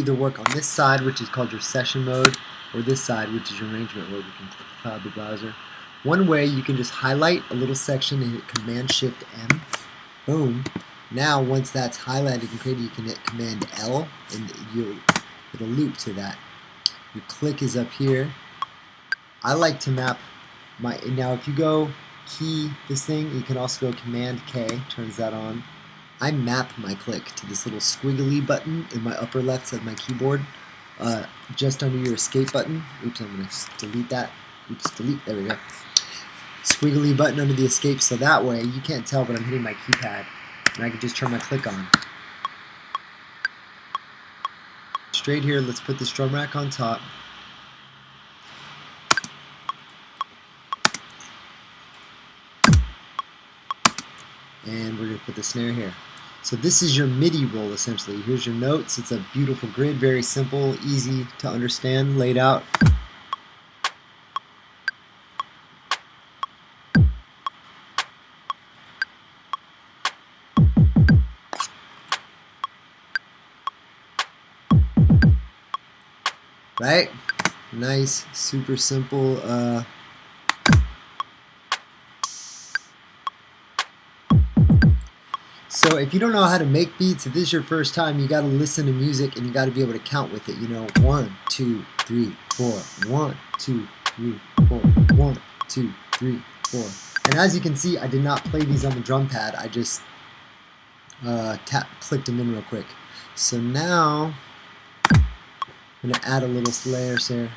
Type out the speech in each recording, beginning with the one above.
either work on this side, which is called your session mode, or this side, which is your arrangement mode. You can click the tab of the browser. One way, you can just highlight a little section and hit Command-Shift-M. Boom. Now, once that's highlighted and created, you can hit Command-L, and it'll loop to that. Your click is up here. I like to map now if you go key this thing, you can also go Command-K, turns that on. I map my click to this little squiggly button in my upper left of my keyboard, just under your escape button. Oops, I'm going to delete that. Oops, delete, there we go. Squiggly button under the escape, so that way you can't tell, but I'm hitting my keypad, and I can just turn my click on. Straight here, let's put this drum rack on top. And we're going to put the snare here. So this is your MIDI roll essentially. Here's your notes. It's a beautiful grid, very simple, easy to understand, laid out. Right? Nice, super simple. So if you don't know how to make beats, if this is your first time, you got to listen to music and you got to be able to count with it. You know, 1, 2, 3, 4. 1, 2, 3, 4. 1, 2, 3, 4. And as you can see, I did not play these on the drum pad. I just clicked them in real quick. So now I'm going to add a little layer here.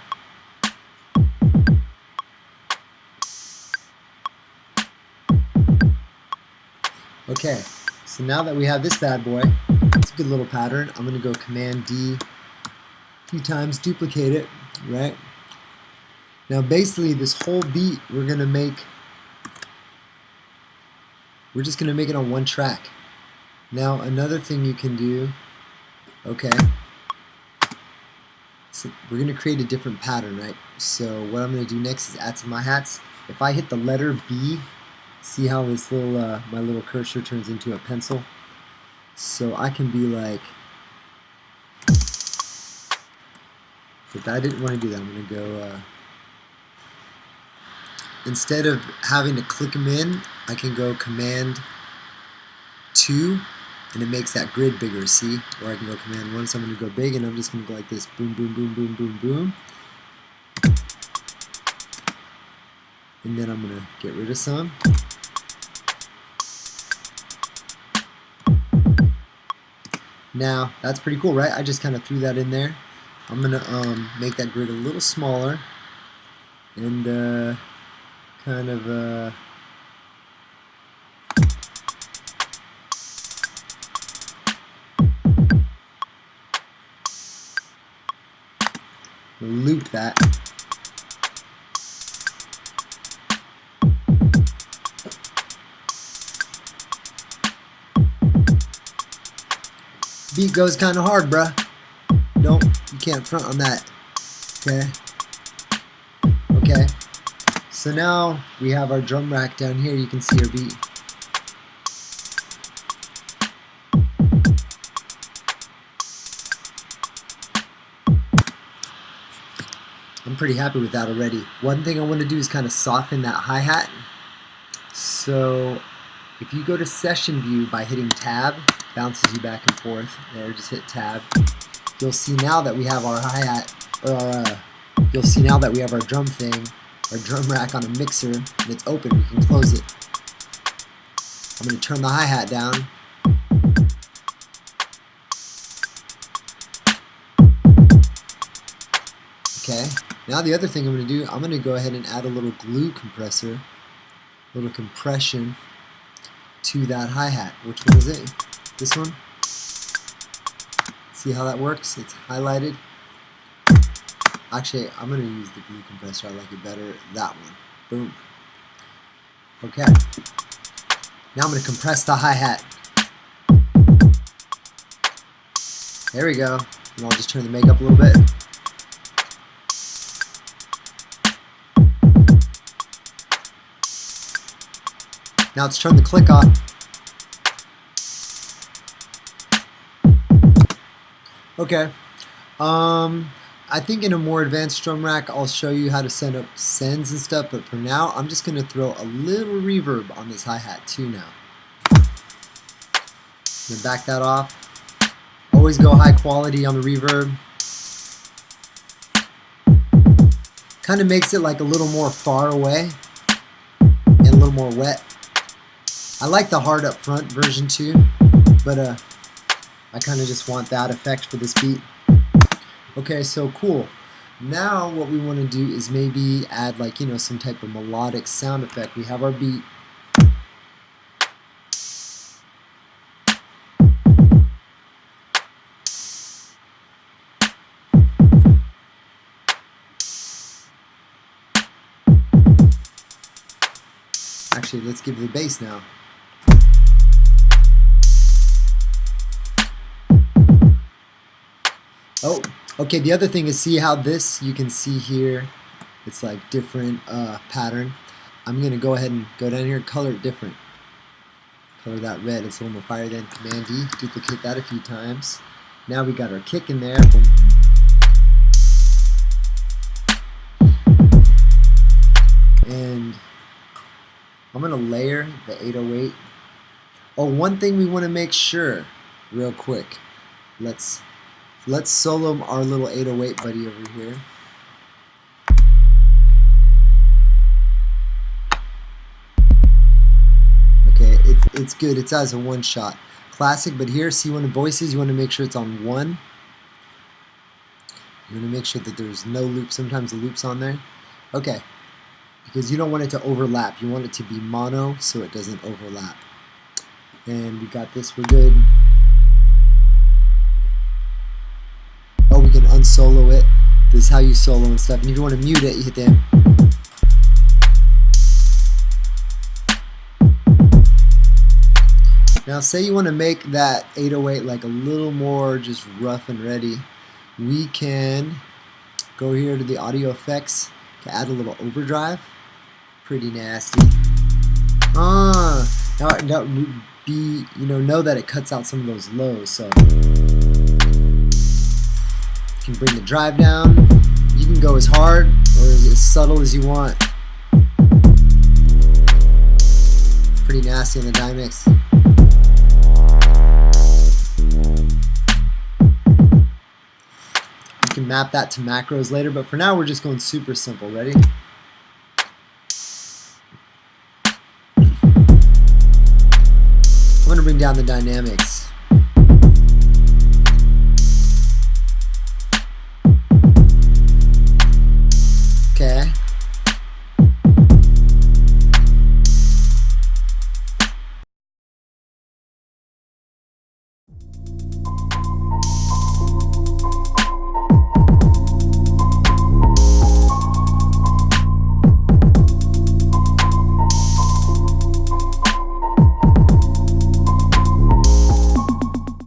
Okay, so now that we have this bad boy, it's a good little pattern. I'm going to go Command D a few times, duplicate it, right? Now basically this whole beat we're just going to make it on one track. Now another thing you can do, okay, so we're going to create a different pattern, right? So what I'm going to do next is add some hi-hats. If I hit the letter B, see how this little my little cursor turns into a pencil? So I can be like, but I didn't want to do that. I'm going to go, instead of having to click them in, I can go Command 2, and it makes that grid bigger, see? Or I can go Command 1, so I'm going to go big, and I'm just going to go like this, boom, boom, boom, boom, boom, boom. And then I'm going to get rid of some. Now, that's pretty cool, right? I just kind of threw that in there. I'm going to make that grid a little smaller and kind of loop that. Beat goes kind of hard, bruh. You can't front on that. Okay. Okay. So now we have our drum rack down here. You can see our beat. I'm pretty happy with that already. One thing I want to do is kind of soften that hi-hat. So if you go to session view by hitting tab, bounces you back and forth. There, just hit tab. You'll see now that we have our hi-hat, or you'll see now that we have our drum thing, our drum rack on a mixer, and it's open. We can close it. I'm going to turn the hi-hat down. Okay. Now the other thing I'm going to do, I'm going to go ahead and add a little glue compressor, a little compression to that hi-hat. Which one is it? This one. See how that works? It's highlighted. Actually, I'm going to use the glue compressor. I like it better. That one. Boom. Okay. Now I'm going to compress the hi-hat. There we go. And I'll just turn the make up a little bit. Now let's turn the click off. Okay, I think in a more advanced drum rack, I'll show you how to set up sends and stuff, but for now, I'm just going to throw a little reverb on this hi-hat too now. Then back that off. Always go high quality on the reverb. Kind of makes it like a little more far away and a little more wet. I like the hard up front version too, but I kind of just want that effect for this beat. Okay, so cool. Now what we want to do is maybe add like, you know, some type of melodic sound effect. We have our beat. Actually, let's give the bass now. Oh, okay, the other thing is, see how this, you can see here, it's like different pattern. I'm going to go ahead and go down here and color it different. Color that red, it's a little more fire than Command D. Duplicate that a few times. Now we got our kick in there. Boom. And I'm going to layer the 808. Oh, one thing we want to make sure, real quick, let's solo our little 808 buddy over here. Okay, it's good. It's as a one shot. Classic, but here, see when the voices, you want to make sure it's on 1. You want to make sure that there's no loop. Sometimes the loop's on there. Okay, because you don't want it to overlap. You want it to be mono so it doesn't overlap. And we got this, we're good. Oh, we can unsolo it. This is how you solo and stuff. And if you want to mute it, you hit the M. Now say you want to make that 808 like a little more just rough and ready. We can go here to the audio effects to add a little overdrive. Pretty nasty. Now be, know that it cuts out some of those lows, so you can bring the drive down. You can go as hard or as subtle as you want. It's pretty nasty on the Dymix. You can map that to macros later, but for now we're just going super simple. Ready? I'm going to bring down the dynamics.